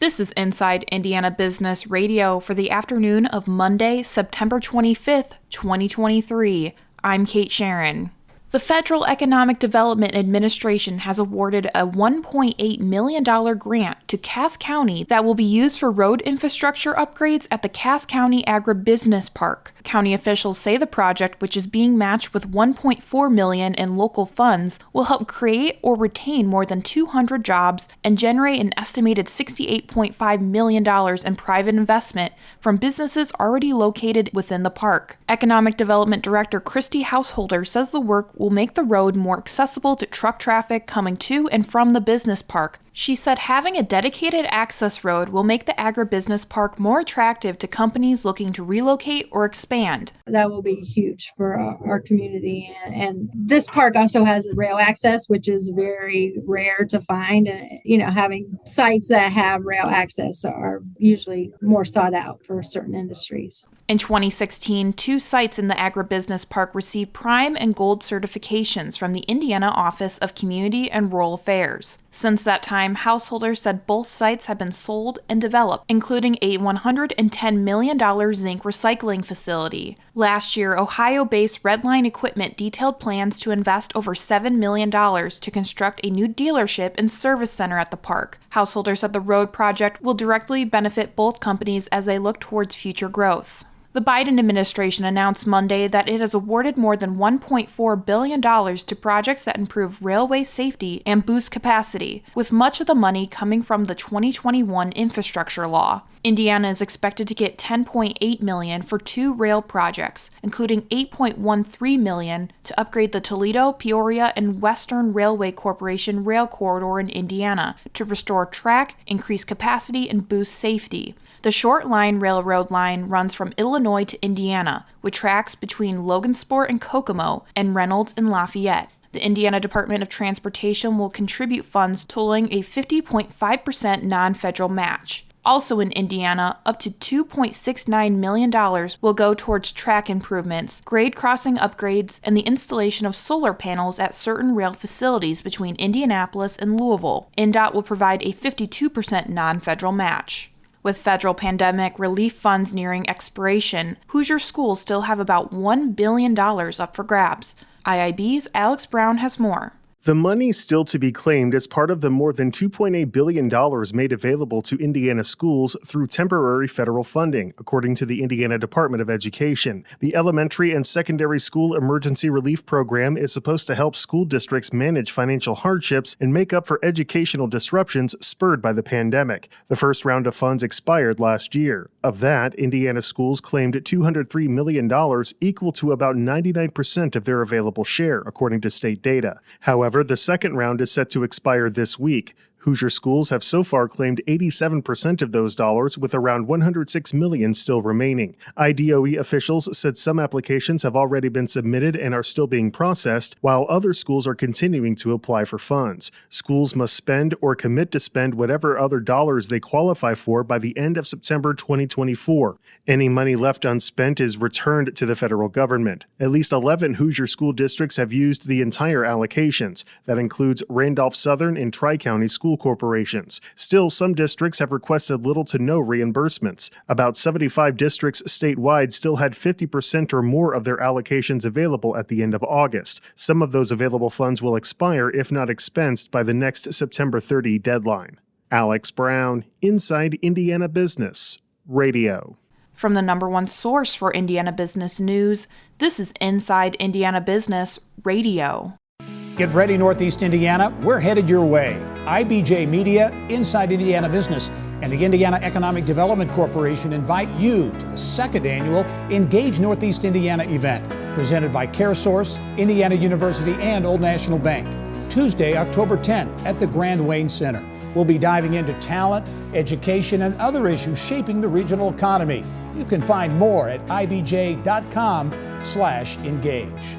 This is Inside Indiana Business Radio for the afternoon of Monday, September 25th, 2023. I'm Kate Sharon. The Federal Economic Development Administration has awarded a $1.8 million grant to Cass County that will be used for road infrastructure upgrades at the Cass County Agribusiness Park. County officials say the project, which is being matched with $1.4 million in local funds, will help create or retain more than 200 jobs and generate an estimated $68.5 million in private investment from businesses already located within the park. Economic Development Director Christy Householder says the work will make the road more accessible to truck traffic coming to and from the business park. She said having a dedicated access road will make the agribusiness park more attractive to companies looking to relocate or expand. That will be huge for our community. And this park also has rail access, which is very rare to find. Having sites that have rail access are usually more sought out for certain industries. In 2016, 2 sites in the agribusiness park received Prime and Gold certifications from the Indiana Office of Community and Rural Affairs. Since that time, Householder said both sites have been sold and developed, including a $110 million zinc recycling facility. Last year, Ohio-based Redline Equipment detailed plans to invest over $7 million to construct a new dealership and service center at the park. Householder said the road project will directly benefit both companies as they look towards future growth. The Biden administration announced Monday that it has awarded more than $1.4 billion to projects that improve railway safety and boost capacity, with much of the money coming from the 2021 infrastructure law. Indiana is expected to get $10.8 million for 2 rail projects, including $8.13 million to upgrade the Toledo, Peoria, and Western Railway Corporation rail corridor in Indiana to restore track, increase capacity, and boost safety. The Short Line Railroad line runs from Illinois to Indiana, with tracks between Logansport and Kokomo and Reynolds and Lafayette. The Indiana Department of Transportation will contribute funds totaling a 50.5% non-federal match. Also in Indiana, up to $2.69 million will go towards track improvements, grade crossing upgrades, and the installation of solar panels at certain rail facilities between Indianapolis and Louisville. INDOT will provide a 52% non-federal match. With federal pandemic relief funds nearing expiration, Hoosier schools still have about $1 billion up for grabs. IIB's Alex Brown has more. The money still to be claimed as part of the more than $2.8 billion made available to Indiana schools through temporary federal funding, according to the Indiana Department of Education. The Elementary and Secondary School Emergency Relief Program is supposed to help school districts manage financial hardships and make up for educational disruptions spurred by the pandemic. The first round of funds expired last year. Of that, Indiana schools claimed $203 million, equal to about 99% of their available share, according to state data. However, the second round is set to expire this week. Hoosier schools have so far claimed 87% of those dollars, with around $106 million still remaining. IDOE officials said some applications have already been submitted and are still being processed, while other schools are continuing to apply for funds. Schools must spend or commit to spend whatever other dollars they qualify for by the end of September 2024. Any money left unspent is returned to the federal government. At least 11 Hoosier school districts have used the entire allocations. That includes Randolph Southern and Tri-County school corporations. Still, some districts have requested little to no reimbursements. About 75 districts statewide still had 50% or more of their allocations available at the end of August. Some of those available funds will expire if not expensed by the next September 30 deadline. Alex Brown, Inside Indiana Business Radio. From the number one source for Indiana business news, this is Inside Indiana Business Radio. Get ready, Northeast Indiana. We're headed your way. IBJ Media, Inside Indiana Business, and the Indiana Economic Development Corporation invite you to the second annual Engage Northeast Indiana event, presented by CareSource, Indiana University, and Old National Bank. Tuesday, October 10th at the Grand Wayne Center. We'll be diving into talent, education, and other issues shaping the regional economy. You can find more at ibj.com/engage.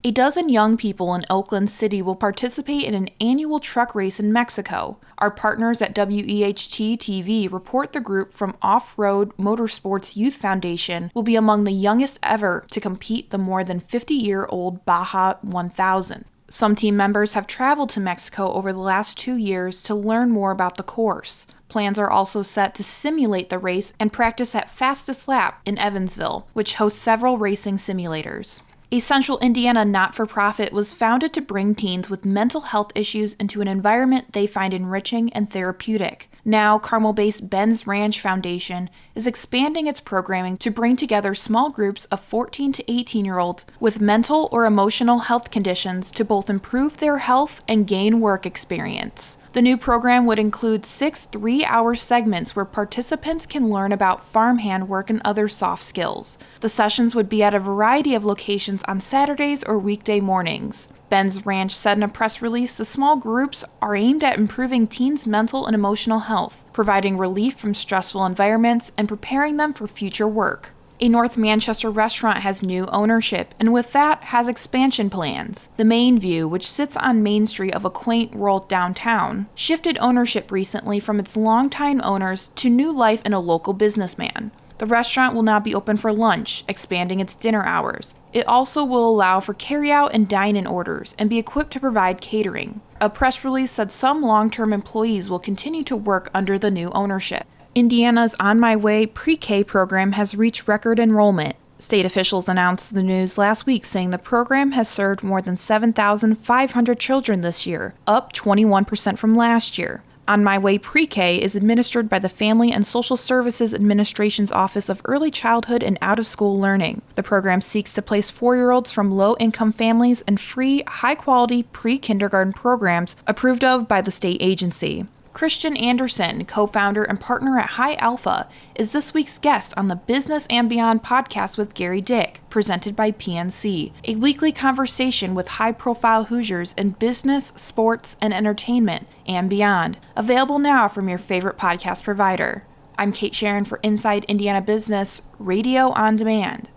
A dozen young people in Oakland City will participate in an annual truck race in Mexico. Our partners at WEHT-TV report the group from Off-Road Motorsports Youth Foundation will be among the youngest ever to compete the more than 50-year-old Baja 1000. Some team members have traveled to Mexico over the last 2 years to learn more about the course. Plans are also set to simulate the race and practice at Fastest Lap in Evansville, which hosts several racing simulators. A Central Indiana not-for-profit was founded to bring teens with mental health issues into an environment they find enriching and therapeutic. Now, Carmel-based Ben's Ranch Foundation is expanding its programming to bring together small groups of 14 to 18-year-olds with mental or emotional health conditions to both improve their health and gain work experience. The new program would include 6 3-hour segments where participants can learn about farmhand work and other soft skills. The sessions would be at a variety of locations on Saturdays or weekday mornings. Ben's Ranch said in a press release the small groups are aimed at improving teens' mental and emotional health, providing relief from stressful environments, and preparing them for future work. A North Manchester restaurant has new ownership, and with that has expansion plans. The Main View, which sits on Main Street of a quaint rural downtown, shifted ownership recently from its longtime owners to new life in a local businessman. The restaurant will now be open for lunch, expanding its dinner hours. It also will allow for carry-out and dine-in orders and be equipped to provide catering. A press release said some long-term employees will continue to work under the new ownership. Indiana's On My Way pre-K program has reached record enrollment. State officials announced the news last week, saying the program has served more than 7,500 children this year, up 21% from last year. On My Way Pre-K is administered by the Family and Social Services Administration's Office of Early Childhood and Out-of-School Learning. The program seeks to place 4-year-olds from low-income families in free, high-quality pre-kindergarten programs approved of by the state agency. Christian Anderson, co-founder and partner at High Alpha, is this week's guest on the Business and Beyond podcast with Gary Dick, presented by PNC, a weekly conversation with high-profile Hoosiers in business, sports, and entertainment, and beyond. Available now from your favorite podcast provider. I'm Kate Sharon for Inside Indiana Business, Radio on Demand.